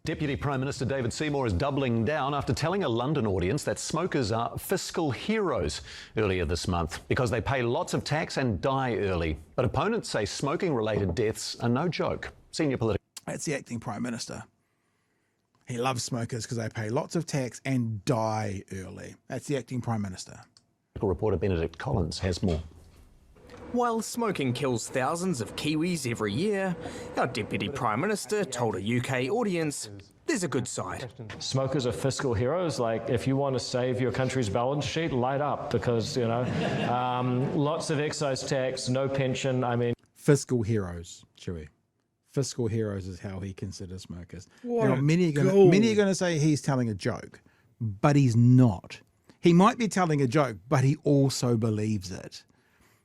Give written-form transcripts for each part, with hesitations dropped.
Deputy Prime Minister David Seymour is doubling down after telling a London audience that smokers are fiscal heroes earlier this month because they pay lots of tax and die early. But opponents say smoking-related deaths are no joke. Senior political... That's the acting Prime Minister. He loves smokers because they pay lots of tax and die early. That's the acting Prime Minister. Reporter Benedict Collins has more. While smoking kills thousands of Kiwis every year, our Deputy Prime Minister told a UK audience there's a good side. Smokers are fiscal heroes. Like, if you want to save your country's balance sheet, light up, because, you know, lots of excise tax, no pension. I mean... Fiscal heroes, Chewie. Fiscal heroes is how he considers smokers. Now, many are going to say he's telling a joke, but he's not. He might be telling a joke, but he also believes it.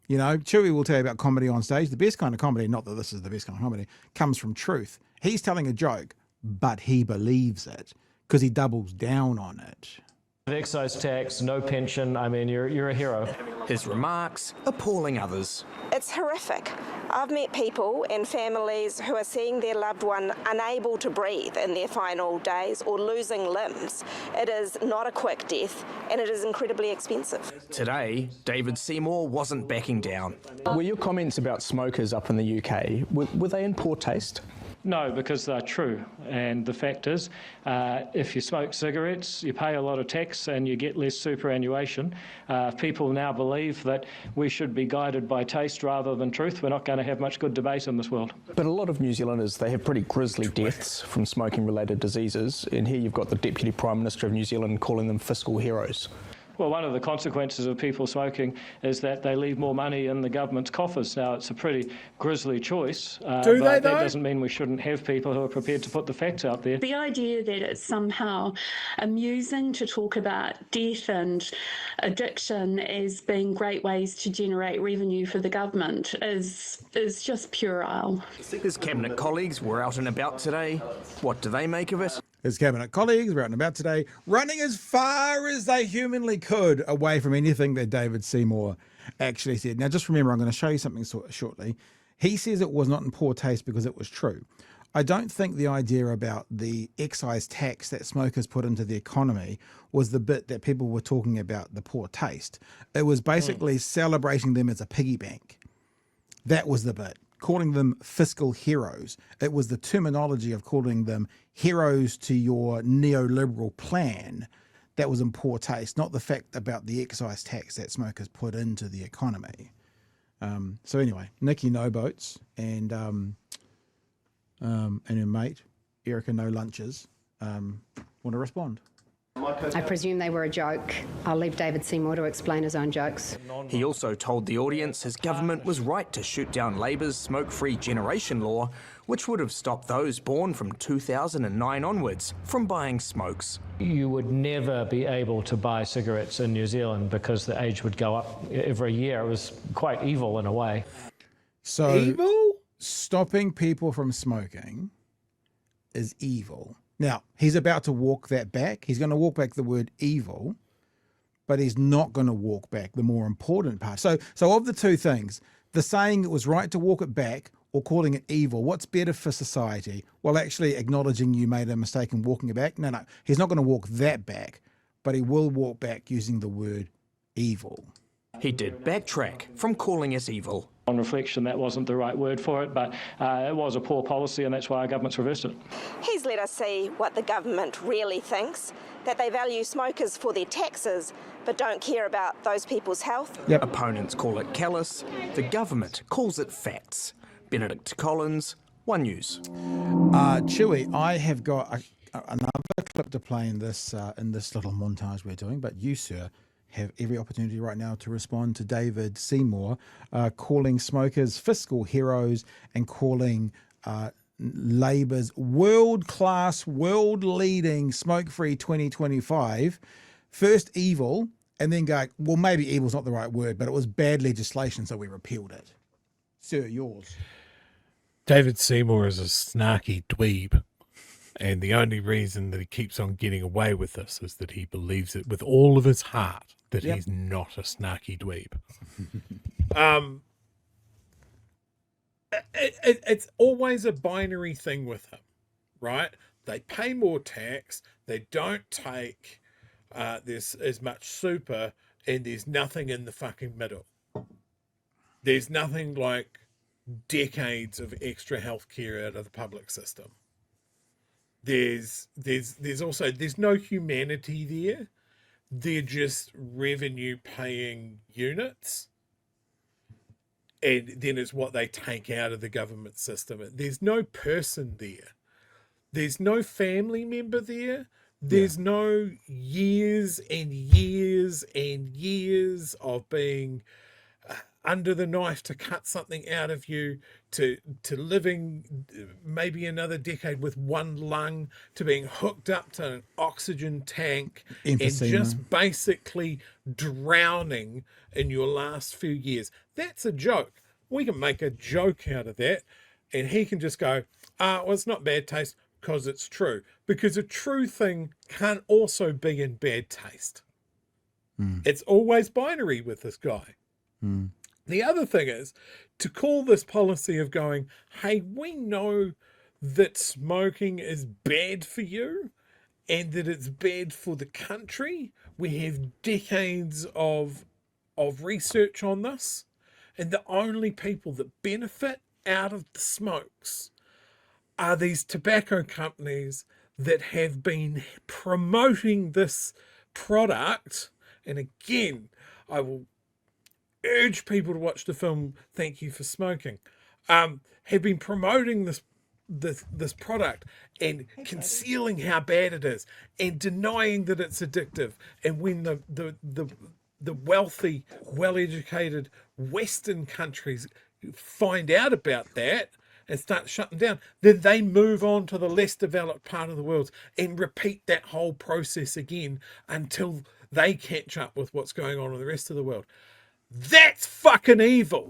You know, Chewie will tell you about comedy on stage. The best kind of comedy, not that this is the best kind of comedy, comes from truth. He's telling a joke, but he believes it because he doubles down on it. Excise tax, no pension. I mean, you're a hero. His remarks appalling others. It's horrific. I've met people and families who are seeing their loved one unable to breathe in their final days or losing limbs. It is not a quick death and it is incredibly expensive. Today, David Seymour wasn't backing down. Were your comments about smokers up in the UK, were they in poor taste? No, because they're true. And the fact is, if you smoke cigarettes, you pay a lot of tax and you get less superannuation. People now believe that we should be guided by taste rather than truth. We're not going to have much good debate in this world. But a lot of New Zealanders, they have pretty grisly deaths from smoking-related diseases. And here you've got the Deputy Prime Minister of New Zealand calling them fiscal heroes. Well, one of the consequences of people smoking is that they leave more money in the government's coffers. Now, it's a pretty grisly choice, but that doesn't mean we shouldn't have people who are prepared to put the facts out there. The idea that it's somehow amusing to talk about death and addiction as being great ways to generate revenue for the government is just puerile. His cabinet colleagues were out and about today. What do they make of it? His cabinet colleagues were out and about today, running as far as they humanly could away from anything that David Seymour actually said. Now, just remember, I'm going to show you something shortly. He says it was not in poor taste because it was true. I don't think the idea about the excise tax that smokers put into the economy was the bit that people were talking about, the poor taste. It was basically celebrating them as a piggy bank. That was the bit. Calling them fiscal heroes. It was the terminology of calling them heroes to your neoliberal plan that was in poor taste, not the fact about the excise tax that smokers put into the economy. So anyway, Nikki No Boats and her mate, Erica No Lunches, want to respond. I presume they were a joke. I'll leave David Seymour to explain his own jokes. He also told the audience his government was right to shoot down Labour's smoke-free generation law, which would have stopped those born from 2009 onwards from buying smokes. You would never be able to buy cigarettes in New Zealand because the age would go up every year. It was quite evil in a way. So evil? Stopping people from smoking is evil. Now, he's about to walk that back. He's going to walk back the word evil, but he's not going to walk back the more important part. So of the two things, the saying it was right to walk it back or calling it evil, what's better for society? Well, actually acknowledging you made a mistake in walking it back? No, he's not going to walk that back, but he will walk back using the word evil. He did backtrack from calling it evil. On reflection, that wasn't the right word for it, but it was a poor policy, and that's why our government's reversed it. He's let us see what the government really thinks, that they value smokers for their taxes, but don't care about those people's health. Yep. Opponents call it callous. The government calls it facts. Benedict Collins, One News. Chewie, I have got another clip to play in this little montage we're doing, but you, sir, have every opportunity right now to respond to David Seymour calling smokers fiscal heroes and calling Labour's world-class, world-leading smoke-free 2025 first evil, and then going, well, maybe evil's not the right word, but it was bad legislation, so we repealed it. Sir, yours. David Seymour is a snarky dweeb. And the only reason that he keeps on getting away with this is that he believes it with all of his heart that he's not a snarky dweeb. It's always a binary thing with him, right? they pay more tax, they don't take this as much super, and there's nothing in the fucking middle. There's nothing like decades of extra healthcare out of the public system. There's also no humanity there. They're just revenue paying units. And then it's what they take out of the government system. There's no person there. There's no family member there. There's no years and years and years of being under the knife to cut something out of you, to living maybe another decade with one lung, to being hooked up to an oxygen tank and just basically drowning in your last few years. That's a joke. We can make a joke out of that, and he can just go, well, it's not bad taste because it's true. Because a true thing can't also be in bad taste. It's always binary with this guy. The other thing is to call this policy of going, hey, we know that smoking is bad for you and that it's bad for the country. We have decades of research on this, and the only people that benefit out of the smokes are these tobacco companies that have been promoting this product. And again, I will urge people to watch the film Thank You for Smoking. Have been promoting this product and concealing how bad it is and denying that it's addictive. And when the wealthy, well-educated Western countries find out about that and start shutting down, then they move on to the less developed part of the world and repeat that whole process again until they catch up with what's going on in the rest of the world. That's fucking evil.